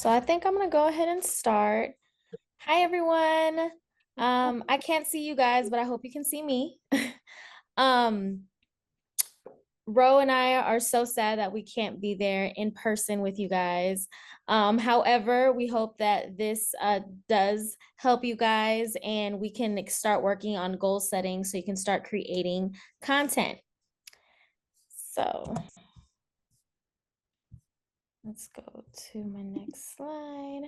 So I think I'm gonna go ahead and start. Hi everyone. I can't see you guys, but I hope you can see me. Um, Ro and I are so sad that we can't be there in person with you guys. However, we hope that this does help you guys and we can start working on goal setting so you can start creating content. So let's go to my next slide.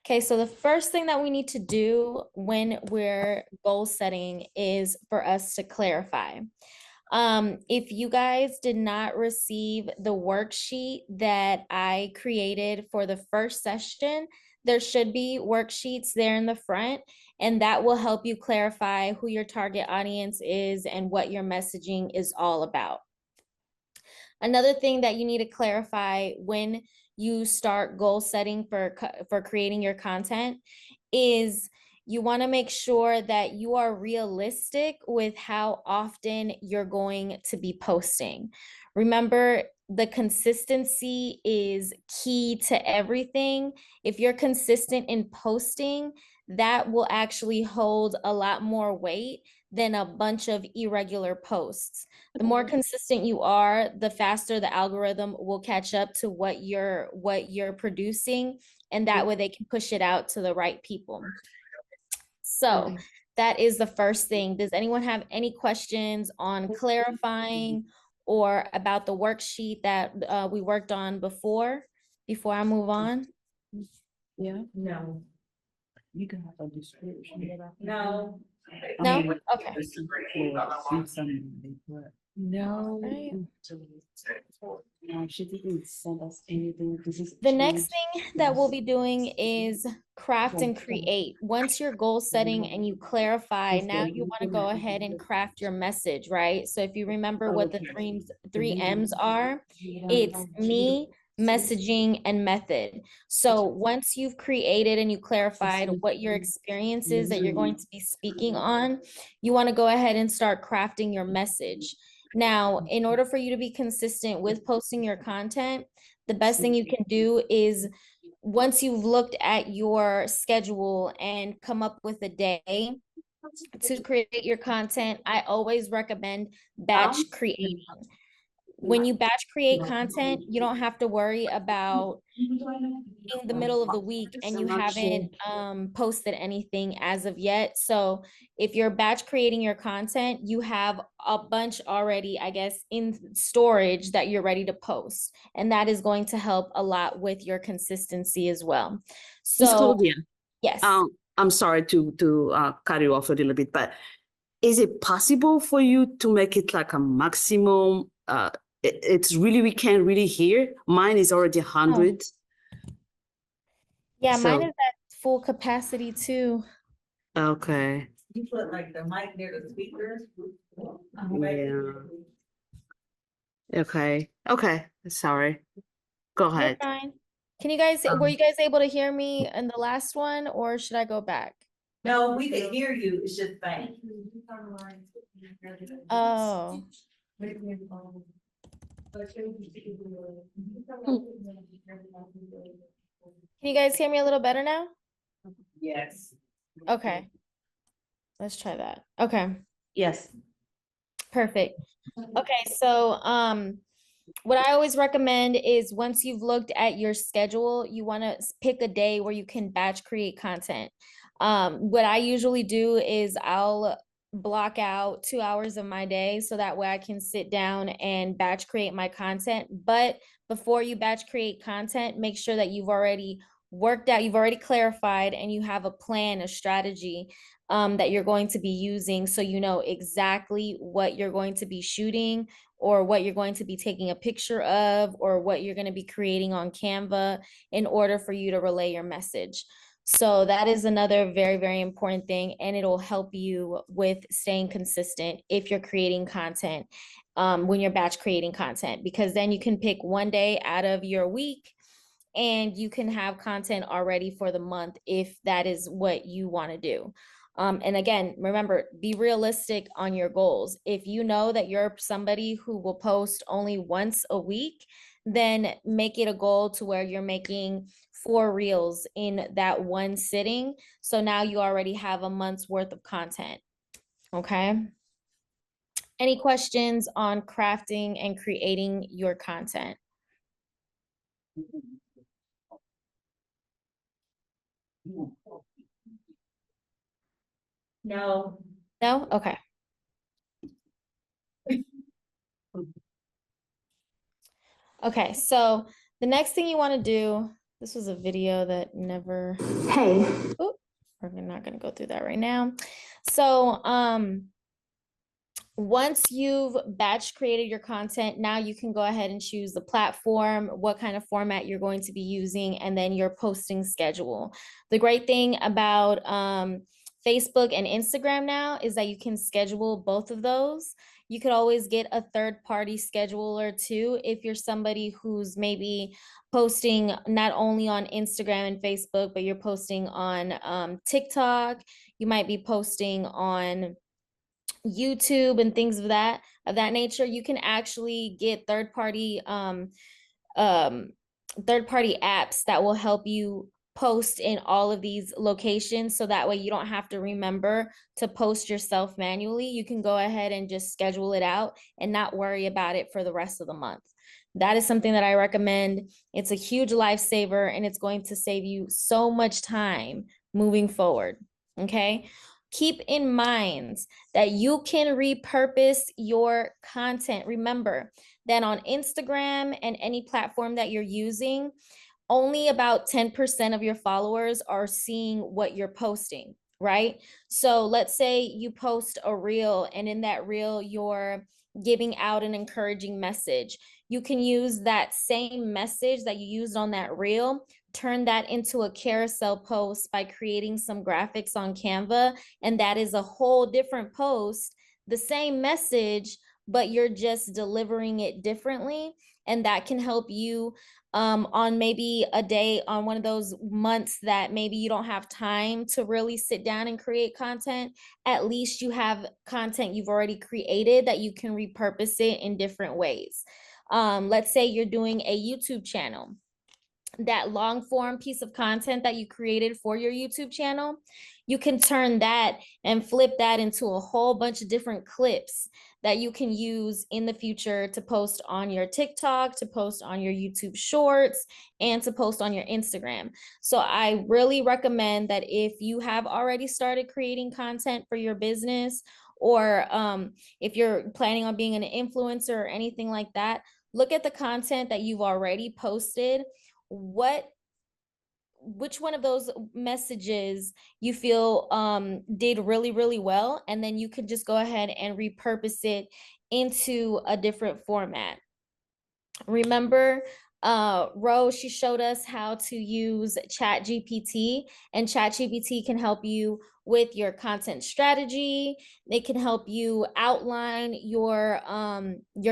Okay, so the first thing that we need to do when we're goal setting is for us to clarify. If you guys did not receive the worksheet that I created for the first session, there should be worksheets there in the front, and that will help you clarify who your target audience is and what your messaging is all about. Another thing that you need to clarify when you start goal setting for creating your content is you want to make sure that you are realistic with how often you're going to be posting. Remember, the consistency is key to everything. If you're consistent in posting, that will actually hold a lot more weight than a bunch of irregular posts. The more consistent you are, the faster the algorithm will catch up to what you're producing, and that way they can push it out to the right people. So that is the first thing. Does anyone have any questions on clarifying or about the worksheet that we worked on before I move on? Yeah. No. You can have a description. No. No? Okay. No. Right. No, she didn't send us anything. The next thing that we'll be doing is craft and create. Once you're goal setting and you clarify, now you want to go ahead and craft your message, right? So if you remember what the three M's are, it's me, messaging, and method. So once you've created and you clarified what your experience is that you're going to be speaking on, you want to go ahead and start crafting your message. Now, in order for you to be consistent with posting your content, the best thing you can do is once you've looked at your schedule and come up with a day to create your content, I always recommend batch creating. When you batch create content, you don't have to worry about in the middle of the week and you haven't posted anything as of yet. So if you're batch creating your content, you have a bunch already, I guess, in storage that you're ready to post. And that is going to help a lot with your consistency as well. Miss So Claudia, yes. I'm sorry to cut you off a little bit, but is it possible for you to make it like a maximum? It's really, we can't really hear. Mine is already 100. Yeah, So- mine is at full capacity too. Okay. You put like the mic near the speaker. Yeah. Okay. Okay. Sorry. Go You're ahead. fine. Can you guys, were you guys able to hear me in the last one, or should I go back? No, we can hear you. It's just faint. Oh. Can you guys hear me a little better now? Yes. Okay. Let's try that. Okay, Yes. perfect. Okay, so what I always recommend is once you've looked at your schedule, you want to pick a day where you can batch create content. What I usually do is I'll block out 2 hours of my day so that way I can sit down and batch create my content. But before you batch create content, make sure that you've already worked out, you've already clarified, and you have a plan, a strategy that you're going to be using so you know exactly what you're going to be shooting or what you're going to be taking a picture of or what you're going to be creating on Canva in order for you to relay your message. So that is another very, very important thing, and it'll help you with staying consistent if you're creating content, when you're batch creating content, because then you can pick one day out of your week and you can have content already for the month if that is what you want to do. And again, remember, be realistic on your goals. If you know that you're somebody who will post only once a week, then make it a goal to where you're making 4 reels in that one sitting. So now you already have a month's worth of content. Okay. Any questions on crafting and creating your content? No. No? Okay. Okay, so the next thing you want to do, this was a video that never, Hey. oh, we're not going to go through that right now. So, once you've batch created your content, now you can go ahead and choose the platform, what kind of format you're going to be using, and then your posting schedule. The great thing about Facebook and Instagram now is that you can schedule both of those. You could always get a third-party scheduler too if you're somebody who's maybe posting not only on Instagram and Facebook, but you're posting on TikTok. You might be posting on YouTube and things of that nature. You can actually get third-party apps that will help you post in all of these locations, so that way you don't have to remember to post yourself manually. You can go ahead and just schedule it out and not worry about it for the rest of the month. That is something that I recommend. It's a huge lifesaver, and it's going to save you so much time moving forward. Okay. Keep in mind that you can repurpose your content. Remember that on Instagram and any platform that you're using, only about 10% of your followers are seeing what you're posting, right? So let's say you post a reel, and in that reel, you're giving out an encouraging message. You can use that same message that you used on that reel, turn that into a carousel post by creating some graphics on Canva, and that is a whole different post, the same message, but you're just delivering it differently. And that can help you on maybe a day, on one of those months that maybe you don't have time to really sit down and create content. At least you have content you've already created that you can repurpose it in different ways. Let's say you're doing a YouTube channel. That long form piece of content that you created for your YouTube channel, you can turn that and flip that into a whole bunch of different clips that you can use in the future to post on your TikTok, to post on your YouTube shorts, and to post on your Instagram. So I really recommend that if you have already started creating content for your business, or if you're planning on being an influencer or anything like that, look at the content that you've already posted. Which one of those messages you feel did really, really well, and then you could just go ahead and repurpose it into a different format. Remember, Rose, she showed us how to use ChatGPT, and ChatGPT can help you with your content strategy. It can help you outline your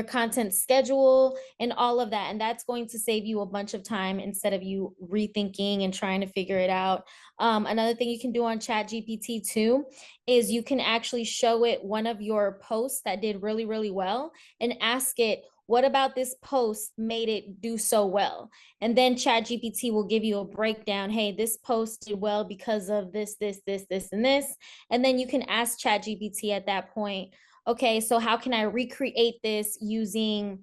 content schedule and all of that. And that's going to save you a bunch of time instead of you rethinking and trying to figure it out. Another thing you can do on ChatGPT too is you can actually show it one of your posts that did really, really well, and ask it, what about this post made it do so well? And then ChatGPT will give you a breakdown. Hey, this post did well because of this, this, this, this, and this. And then you can ask ChatGPT at that point, okay, so how can I recreate this using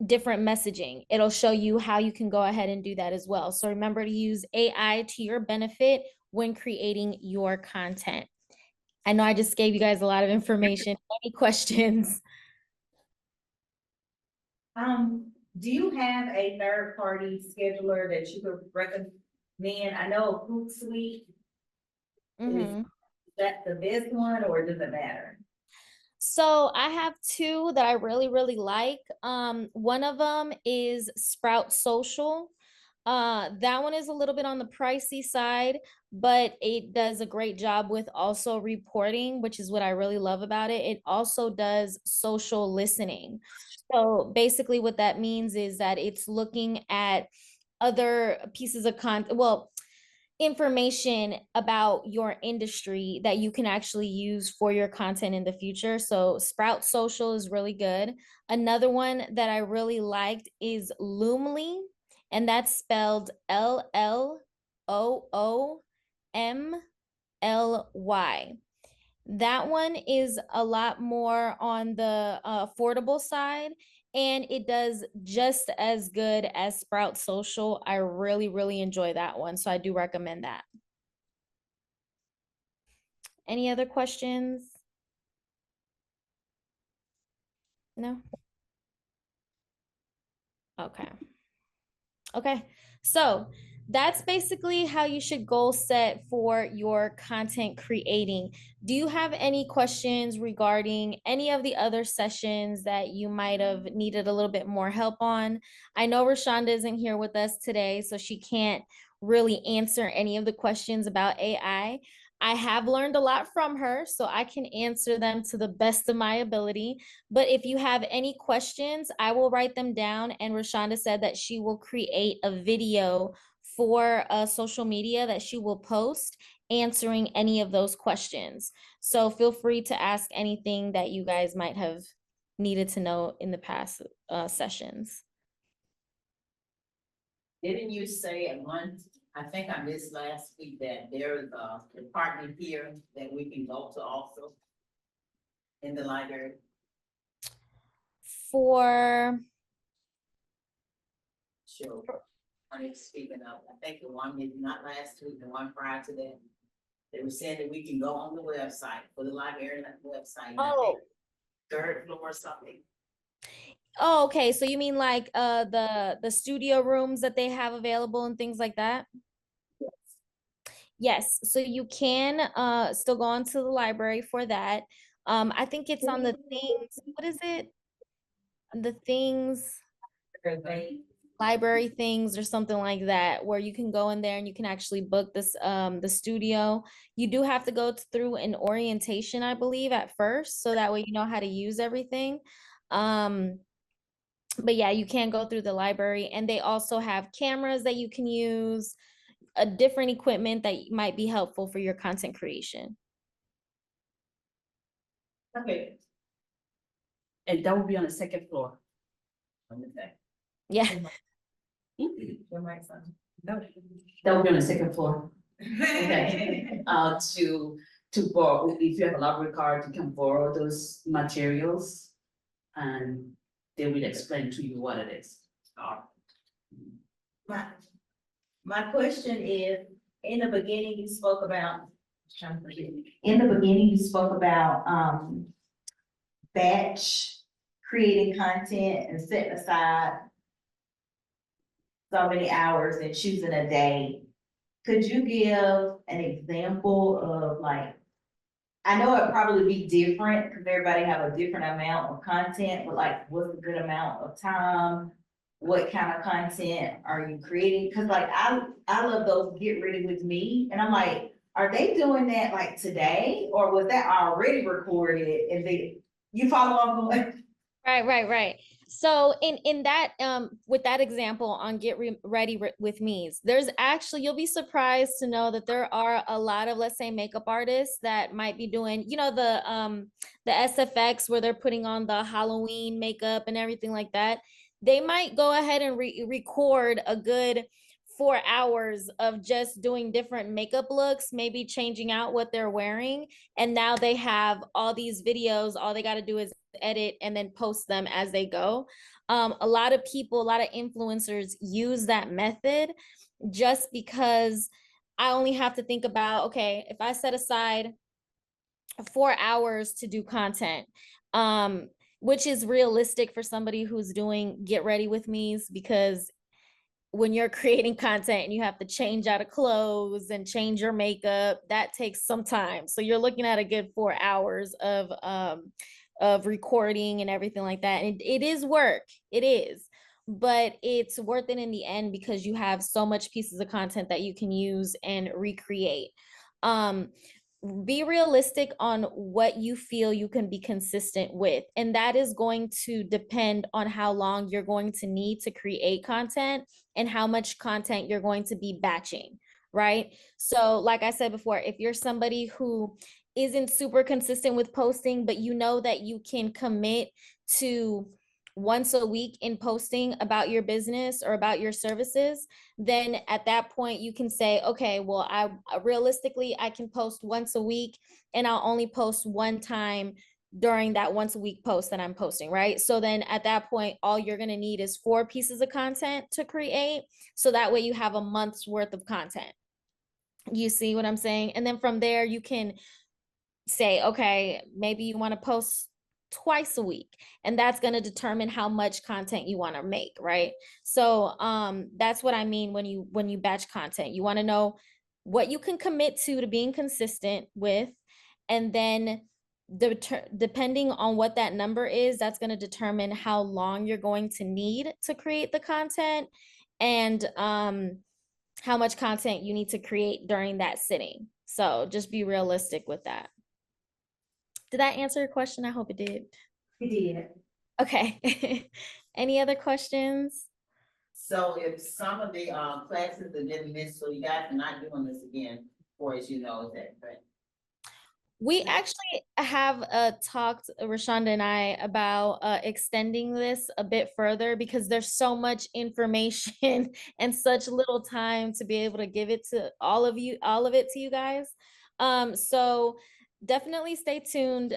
different messaging? It'll show you how you can go ahead and do that as well. So remember to use AI to your benefit when creating your content. I know I just gave you guys a lot of information. Any questions? Do you have a third party scheduler that you could recommend? I know Hootsuite, is that the best one, or does it matter? So I have two that I really, really like. One of them is Sprout Social. That one is a little bit on the pricey side, but it does a great job with also reporting, which is what I really love about it. It also does social listening. So basically what that means is that it's looking at other pieces of content. Well, information about your industry that you can actually use for your content in the future. So Sprout Social is really good. Another one that I really liked is Loomly, and that's spelled LLOOMLY. That one is a lot more on the affordable side, and it does just as good as Sprout Social. I really, really enjoy that one, so I do recommend that. Any other questions? No? Okay. Okay, so that's basically how you should goal set for your content creating. Do you have any questions regarding any of the other sessions that you might have needed a little bit more help on? I know Rashonda isn't here with us today, so she can't really answer any of the questions about AI. I have learned a lot from her, so I can answer them to the best of my ability. But if you have any questions, I will write them down. And Rashonda said that she will create a video for social media that she will post answering any of those questions. So feel free to ask anything that you guys might have needed to know in the past sessions. Didn't you say at one, I think I missed last week, that there is a department here that we can go to also in the library? For Sure. I'm speaking of, I think the one, maybe not last week, the one prior to that. They were saying that we can go on the website, for the library website. and I think third floor or something. Oh, okay. So you mean like the studio rooms that they have available and things like that? Yes. So you can still go on to the library for that. I think it's on the things, what is it? The things, library things or something like that, where you can go in there and you can actually book this the studio. You do have to go through an orientation, I believe, at first, so that way you know how to use everything. But yeah, you can go through the library, and they also have cameras that you can use, a different equipment that might be helpful for your content creation. Okay. And that will be on the second floor. Yeah. Your mic's on. No. That will be on the second floor. Okay. To borrow, if you have a library card, you can borrow those materials. And they will explain to you what it is. My question is, in the beginning, you spoke about, in the beginning, you spoke about, batch creating content and setting aside so many hours and choosing a day. Could you give an example of, like, I know it'd probably be different because everybody have a different amount of content, but like, what's a good amount of time? What kind of content are you creating? Cause like, I love those get ready with me, and I'm like, are they doing that like today? Or was that already recorded and you follow what I'm going? Right. So in that with that example on ready with me's, there's actually, you'll be surprised to know that there are a lot of, let's say, makeup artists that might be doing, you know, the SFX where they're putting on the Halloween makeup and everything like that. They might go ahead and record a good 4 hours of just doing different makeup looks, maybe changing out what they're wearing. And now they have all these videos. All they got to do is edit and then post them as they go. A lot of people, a lot of influencers use that method just because I only have to think about, okay, if I set aside 4 hours to do content, which is realistic for somebody who's doing get ready with me's, because when you're creating content and you have to change out of clothes and change your makeup, that takes some time. So you're looking at a good 4 hours of recording and everything like that. And it is work, it is, but it's worth it in the end because you have so much pieces of content that you can use and recreate. Be realistic on what you feel you can be consistent with. And that is going to depend on how long you're going to need to create content and how much content you're going to be batching, right? So like I said before, if you're somebody who isn't super consistent with posting, but you know that you can commit to once a week in posting about your business or about your services, then at that point you can say, okay, well, I realistically I can post once a week and I'll only post one time during that once a week post that I'm posting, right? So then at that point, all you're going to need is 4 pieces of content to create. So that way you have a month's worth of content. You see what I'm saying? And then from there, you can say, okay, maybe you want to post twice a week, and that's going to determine how much content you want to make, right? So that's what I mean when you batch content. You want to know what you can commit to being consistent with, and then depending on what that number is, that's going to determine how long you're going to need to create the content, and how much content you need to create during that sitting. So just be realistic with that. Did that answer your question? I hope it did. You did. Okay. Any other questions? So if some of the classes that didn't miss, so you guys are not doing this again, or as you know, is that correct? We actually have talked, Rashonda and I, about extending this a bit further because there's so much information and such little time to be able to give it to all of it to you guys. So definitely stay tuned.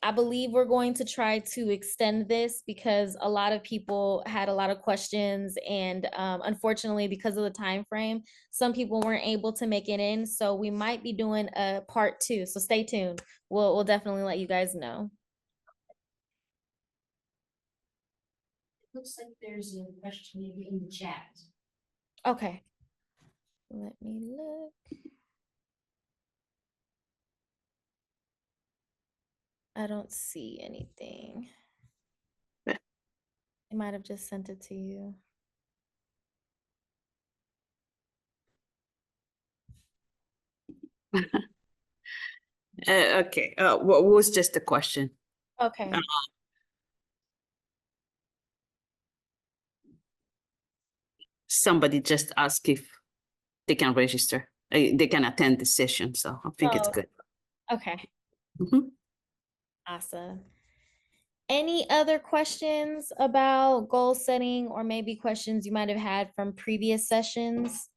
I believe we're going to try to extend this because a lot of people had a lot of questions, and unfortunately, because of the time frame, some people weren't able to make it in. So we might be doing a part 2. So stay tuned. We'll definitely let you guys know. Looks like there's a question maybe in the chat. Okay. Let me look. I don't see anything. Yeah. I might have just sent it to you. Okay, what was just the question? Okay. Somebody just asked if they can register, they can attend the session, so I think it's Oh. good. Okay. Mhm. Awesome. Any other questions about goal setting, or maybe questions you might have had from previous sessions?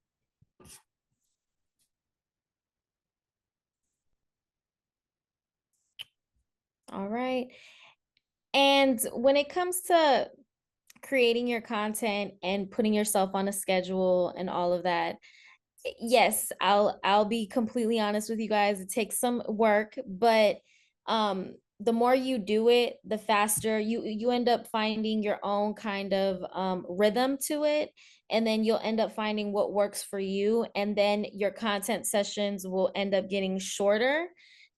All right. And when it comes to creating your content and putting yourself on a schedule and all of that, yes, I'll be completely honest with you guys. It takes some work, but the more you do it, the faster you end up finding your own kind of rhythm to it, and then you'll end up finding what works for you, and then your content sessions will end up getting shorter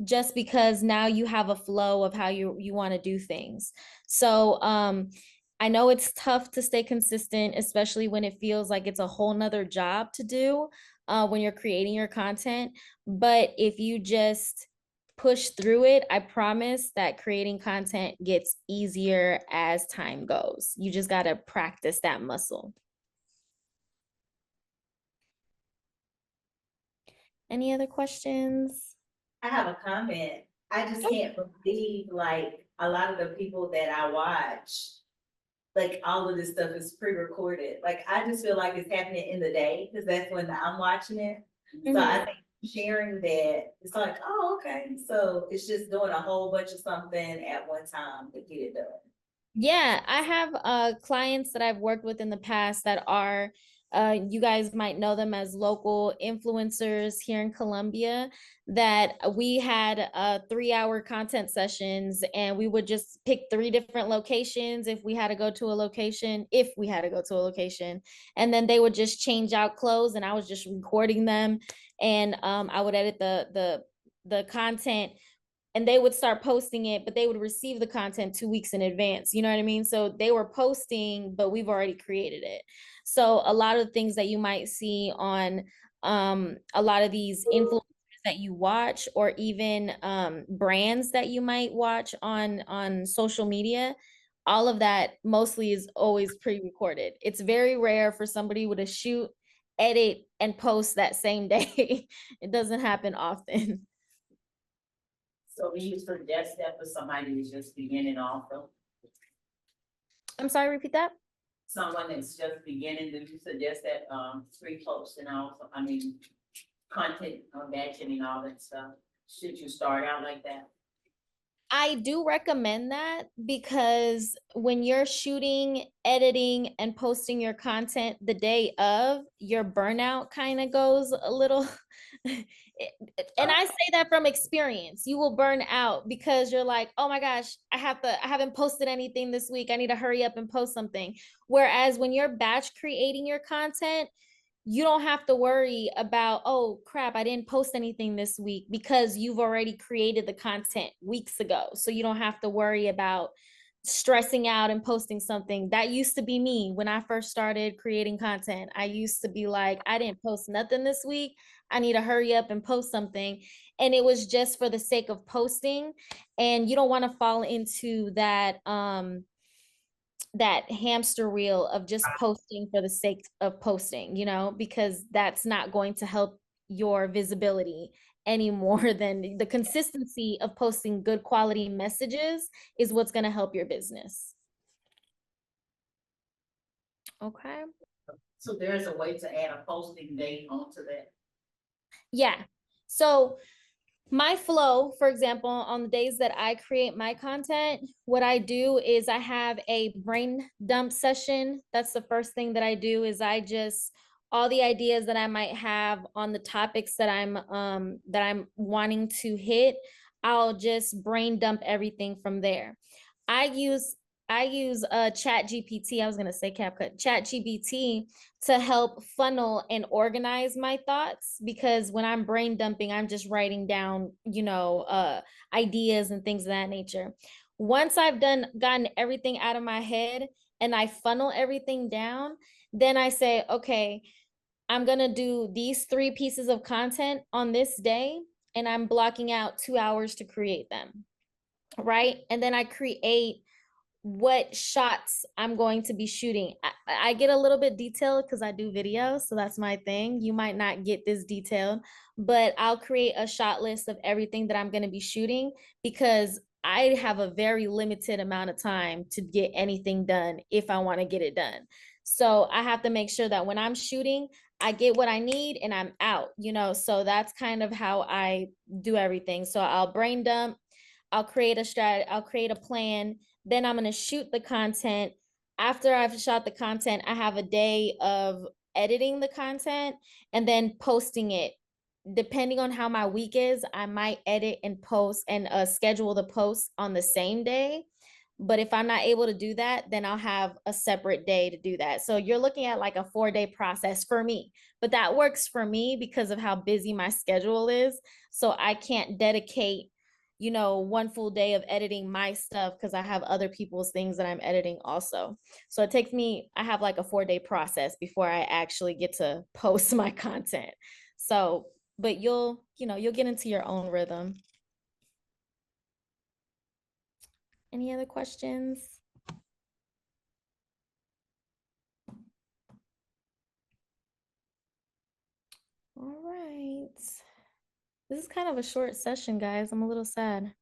just because now you have a flow of how you want to do things. So I know it's tough to stay consistent, especially when it feels like it's a whole nother job to do when you're creating your content. But if you just push through it, I promise that creating content gets easier as time goes. You just got to practice that muscle. Any other questions? I have a comment. I just can't believe, like, a lot of the people that I watch, like, all of this stuff is pre-recorded. Like, I just feel like it's happening in the day, because that's when I'm watching it. So I think sharing that, it's like, oh, okay, so it's just doing a whole bunch of something at one time to get it done. Yeah, I have clients that I've worked with in the past that are you guys might know them as local influencers here in Columbia, that we had 3-hour content sessions, and we would just pick 3 different locations if we had to go to a location, and then they would just change out clothes, and I was just recording them, and I would edit the content, and they would start posting it, but they would receive the content 2 weeks in advance. You know what I mean? So they were posting, but we've already created it. So a lot of the things that you might see on a lot of these influencers that you watch, or even brands that you might watch on social media, all of that mostly is always pre-recorded. It's very rare for somebody with a shoot edit and post that same day. It doesn't happen often. So do you suggest that for somebody who's just beginning also? I'm sorry, repeat that. Someone that's just beginning, do you suggest that, free posts and also, I mean, content, batching and all that stuff? Should you start out like that? I do recommend that because when you're shooting, editing, and posting your content the day of, your burnout kind of goes a little. And I say that from experience. You will burn out because you're like, oh my gosh, I haven't posted anything this week. I need to hurry up and post something. Whereas when you're batch creating your content, you don't have to worry about, oh crap, I didn't post anything this week, because you've already created the content weeks ago. So you don't have to worry about stressing out and posting something. That used to be me when I first started creating content. I used to be like, I didn't post nothing this week. I need to hurry up and post something. And it was just for the sake of posting. And you don't want to fall into that hamster wheel of just posting for the sake of posting, because that's not going to help your visibility any more than the consistency of posting good quality messages is what's going to help your business. Okay. So there's a way to add a posting date onto that? Yeah. So my flow, for example, on the days that I create my content, what I do is I have a brain dump session. That's the first thing that I do, is I just, all the ideas that I might have on the topics that I'm wanting to hit, I'll just brain dump everything from there. I use Chat GPT. I was gonna say CapCut. Chat GPT to help funnel and organize my thoughts, because when I'm brain dumping, I'm just writing down, ideas and things of that nature. Once I've gotten everything out of my head and I funnel everything down, then I say, okay, I'm gonna do these 3 pieces of content on this day, and I'm blocking out 2 hours to create them. Right. And then I create what shots I'm going to be shooting. I get a little bit detailed because I do videos, so that's my thing. You might not get this detailed, but I'll create a shot list of everything that I'm going to be shooting, because I have a very limited amount of time to get anything done if I want to get it done. So I have to make sure that when I'm shooting, I get what I need and I'm out, so that's kind of how I do everything. So I'll brain dump, I'll create a plan, then I'm going to shoot the content. After I've shot the content, I have a day of editing the content and then posting it. Depending on how my week is, I might edit and post and schedule the post on the same day. But if I'm not able to do that, then I'll have a separate day to do that. So you're looking at like a 4-day process for me, but that works for me because of how busy my schedule is. So I can't dedicate 1 full day of editing my stuff because I have other people's things that I'm editing also. So it takes me, I have like a 4-day process before I actually get to post my content. So, but you'll get into your own rhythm. Any other questions? All right. This is kind of a short session, guys. I'm a little sad.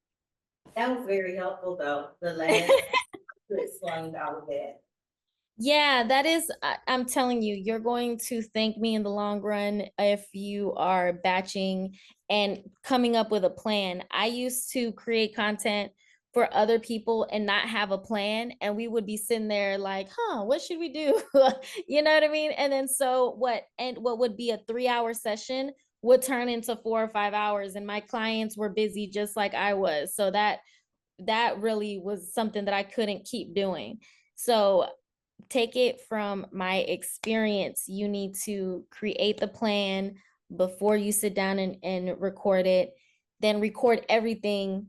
That was very helpful though, the last to explain all of that. Yeah, that is, I'm telling you, you're going to thank me in the long run if you are batching and coming up with a plan. I used to create content for other people and not have a plan, and we would be sitting there like, what should we do? You know what I mean? And then what would be a 3-hour session would turn into 4 or 5 hours, and my clients were busy just like I was. So that really was something that I couldn't keep doing. So take it from my experience. You need to create the plan before you sit down and record it, then record everything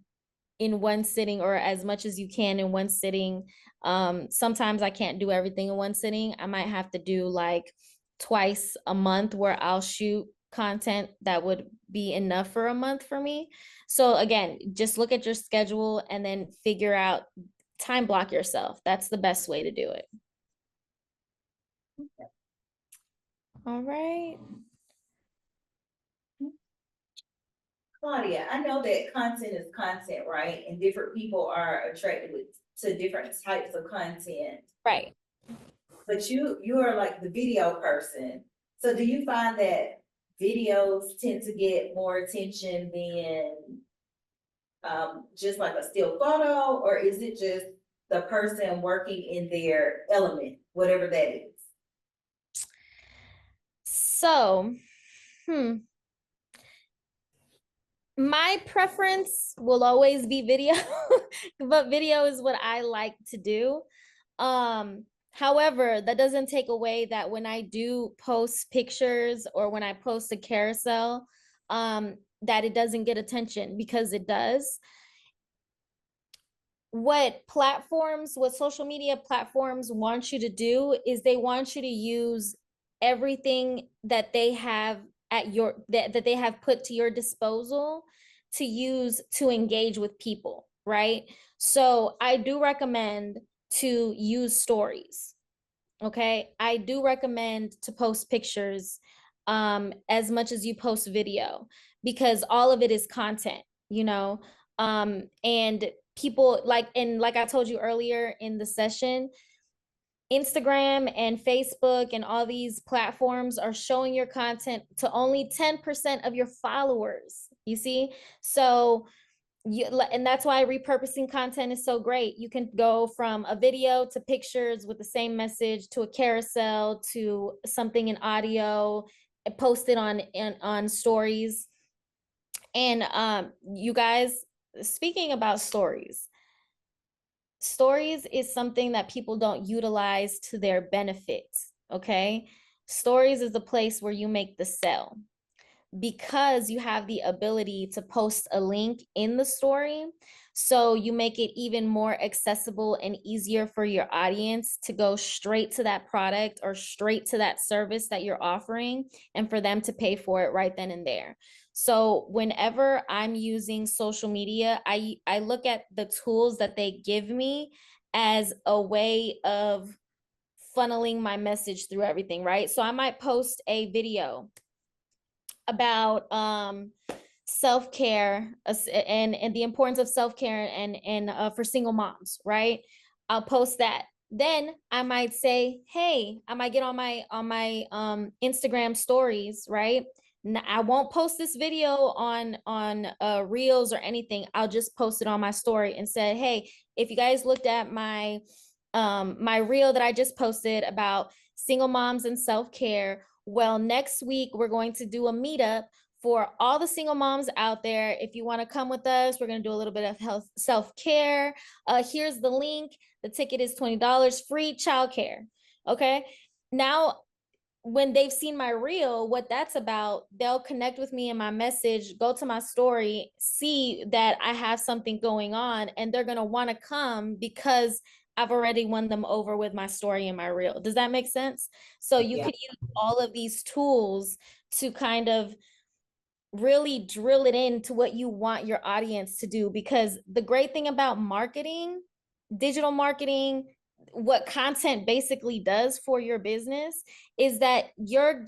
in one sitting, or as much as you can in one sitting. Sometimes I can't do everything in one sitting. I might have to do like twice a month where I'll shoot content that would be enough for a month for me. So again, just look at your schedule and then figure out, time block yourself. That's the best way to do it. All right. Claudia, I know that content is content, right? And different people are attracted to different types of content. Right. But you are like the video person. So do you find that videos tend to get more attention than just like a still photo, or is it just the person working in their element, whatever that is? So, my preference will always be video, but video is what I like to do. However, that doesn't take away that when I do post pictures or when I post a carousel, that it doesn't get attention, because it does. What social media platforms want you to do is they want you to use everything that they have that they have put to your disposal to use to engage with people, right? So I do recommend to use stories. Okay, I do recommend to post pictures as much as you post video, because all of it is content, and people like I told you earlier in the session, Instagram and Facebook and all these platforms are showing your content to only 10% of your followers, you see? So and that's why repurposing content is so great. You can go from a video to pictures with the same message to a carousel to something in audio, and post it on stories. And you guys, speaking about stories is something that people don't utilize to their benefits. Okay, stories is the place where you make the sell, because you have the ability to post a link in the story. So you make it even more accessible and easier for your audience to go straight to that product or straight to that service that you're offering, and for them to pay for it right then and there. So whenever I'm using social media, I look at the tools that they give me as a way of funneling my message through everything, right? So I might post a video about self-care, and the importance of self-care and for single moms, right? I'll post that. Then I might say, hey, I might get on my Instagram stories, right? I won't post this video on reels or anything. I'll just post it on my story and say, hey, if you guys looked at my my reel that I just posted about single moms and self-care, well, next week we're going to do a meetup for all the single moms out there. If you want to come with us, we're going to do a little bit of health self-care. Here's the link. The ticket is $20, free childcare. Okay. Now, when they've seen my reel, what that's about, they'll connect with me in my message, go to my story, see that I have something going on, and they're going to want to come because I've already won them over with my story and my reel. Does that make sense? So you could use all of these tools to kind of really drill it into what you want your audience to do, because the great thing about marketing, digital marketing, what content basically does for your business is that you're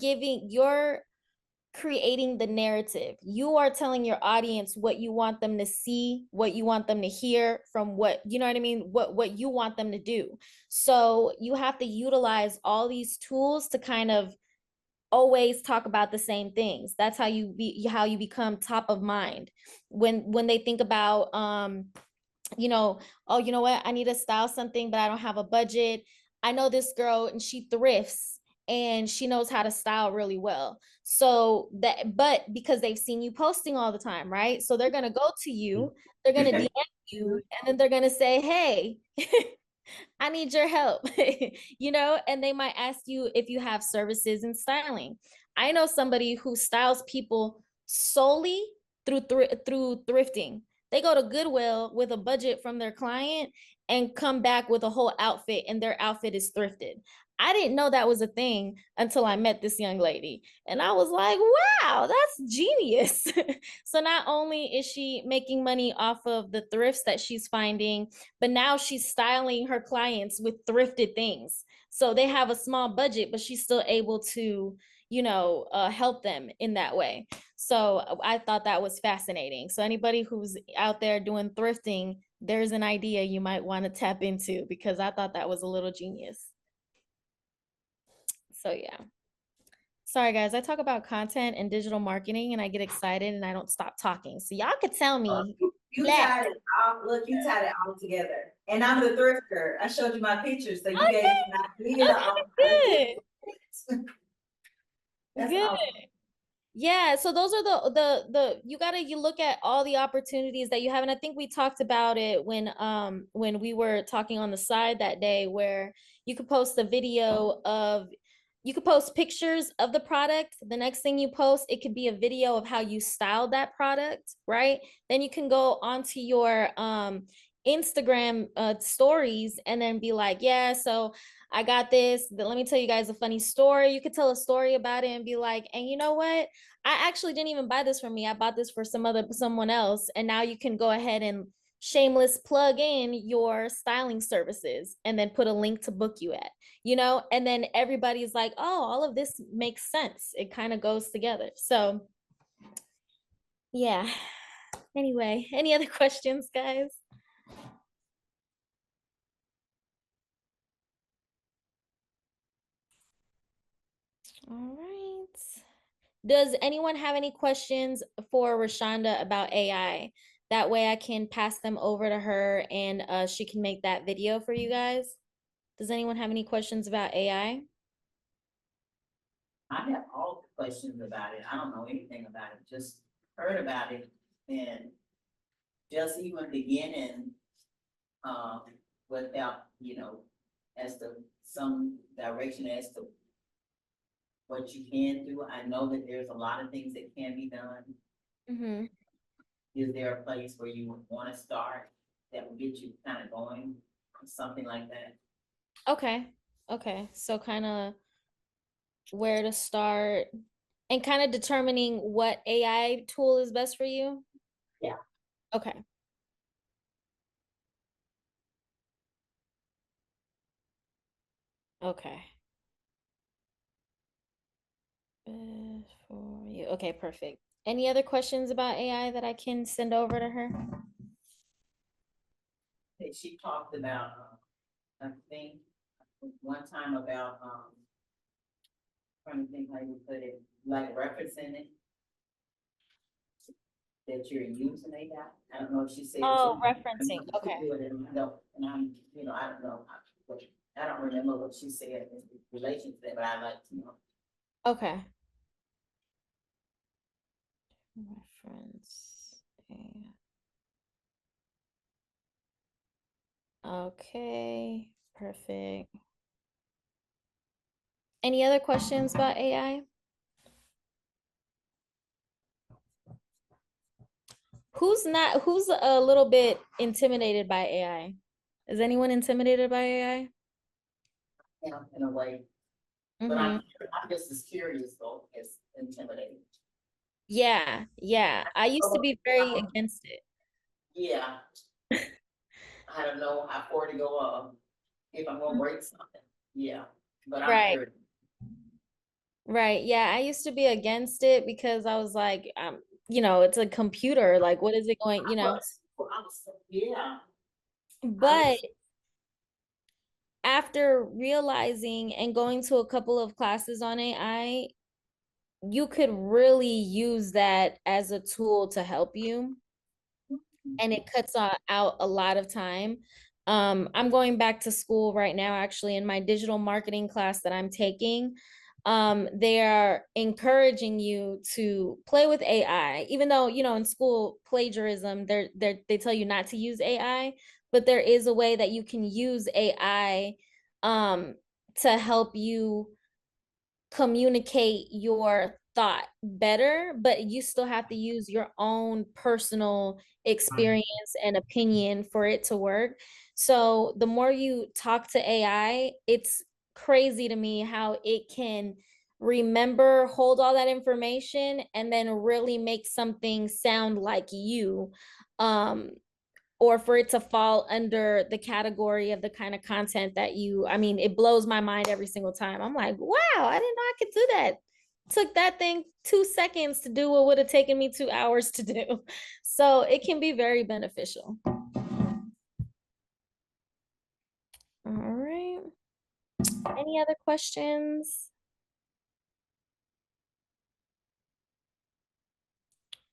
creating the narrative. You are telling your audience what you want them to see, what you want them to hear, from what, you know what I mean, what you want them to do. So you have to utilize all these tools to kind of always talk about the same things. That's how you become top of mind when they think about oh, you know what, I need to style something but I don't have a budget. I know this girl and she thrifts and she knows how to style really well. So that, but because they've seen you posting all the time, right? So they're going to go to you, they're going to DM you, and then they're going to say, hey, I need your help, and they might ask you if you have services in styling. I know somebody who styles people solely through thrifting. They go to Goodwill with a budget from their client and come back with a whole outfit, and their outfit is thrifted. I didn't know that was a thing until I met this young lady. And I was like, wow, that's genius. So not only is she making money off of the thrifts that she's finding, but now she's styling her clients with thrifted things. So they have a small budget, but she's still able to, help them in that way. So I thought that was fascinating. So anybody who's out there doing thrifting, there's an idea you might want to tap into, because I thought that was a little genius. So yeah. Sorry guys, I talk about content and digital marketing and I get excited and I don't stop talking. So y'all could tell me. You that. tied it all, look, you tied it all together. And I'm the thrifter. I showed you my pictures, so you Okay. gave me Good. That's Good. awesome. Yeah, so those are the you look at all the opportunities that you have. And I think we talked about it when we were talking on the side that day, where you could post a video of, you could post pictures of the product. The next thing you post, it could be a video of how you styled that product, right? Then you can go onto your Instagram stories and then be like, yeah, so I got this. Let me tell you guys a funny story. You could tell a story about it and be like, and you know what? I actually didn't even buy this for me. I bought this for someone else. And now you can go ahead and shameless plug in your styling services and then put a link to book you at, and then everybody's like, oh, all of this makes sense. It kind of goes together. So yeah. Anyway, any other questions, guys? All right. Does anyone have any questions for Rashonda about AI? That way I can pass them over to her and she can make that video for you guys. Does anyone have any questions about AI? I have all the questions about it. I don't know anything about it, just heard about it and just even beginning, without, as to some direction as to what you can do. I know that there's a lot of things that can be done. Mm-hmm. Is there a place where you would want to start that would get you kind of going, something like that? Okay. So kind of where to start and kind of determining what AI tool is best for you? Yeah. Okay. Okay. Best for you. Okay, perfect. Any other questions about AI that I can send over to her? That she talked about, I think, one time about, trying to think how you put it, like referencing it. That you're using AI. I don't know if she said. Oh, something. referencing. Okay. And I'm, I don't know. I don't remember what she said in relation to that, but I'd like to know. Okay. Reference. Okay, perfect. Any other questions about AI? Who's a little bit intimidated by AI? Is anyone intimidated by AI? Yeah, in a way, but I'm just as curious though as intimidating. Yeah. I used to be very against it. Yeah. I don't know how far to go, if I'm gonna break something, yeah, but I'm Right. curious. Right. Yeah, I used to be against it because I was like, it's a computer. Like, what is it going, Yeah. But after realizing and going to a couple of classes on AI, you could really use that as a tool to help you. And it cuts out a lot of time. I'm going back to school right now, actually, in my digital marketing class that I'm taking. They are encouraging you to play with AI, even though, in school plagiarism, they tell you not to use AI, but there is a way that you can use AI to help you communicate your thought better, but you still have to use your own personal experience and opinion for it to work. So the more you talk to AI, it's crazy to me how it can hold all that information, and then really make something sound like you. Or for it to fall under the category of the kind of content that it blows my mind every single time. I'm like, wow, I didn't know I could do that. took that thing 2 seconds to do what would have taken me 2 hours to do. So it can be very beneficial. All right. Any other questions?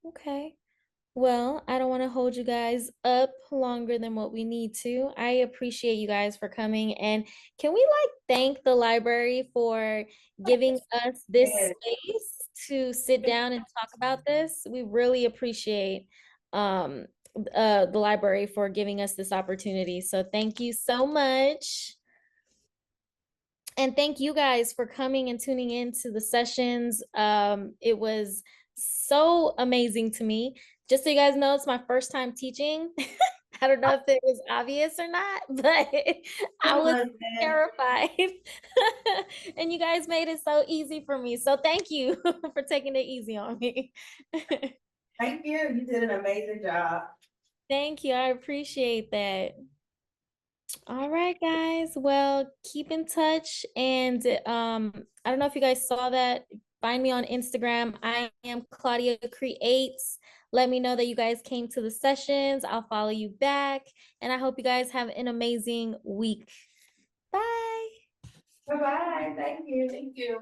Okay. Well, I don't want to hold you guys up longer than what we need to. I appreciate you guys for coming. And can we thank the library for giving us this Yes. space to sit down and talk about this? We really appreciate the library for giving us this opportunity. So thank you so much. And thank you guys for coming and tuning in to the sessions. It was so amazing to me. Just so you guys know, it's my first time teaching. I don't know if it was obvious or not, but I was terrified. And you guys made it so easy for me. So thank you for taking it easy on me. Thank you. You did an amazing job. Thank you. I appreciate that. All right, guys. Well, keep in touch. And I don't know if you guys saw that. Find me on Instagram. I am Claudia Creates. Let me know that you guys came to the sessions. I'll follow you back. And I hope you guys have an amazing week. Bye. Bye-bye. Thank you. Thank you.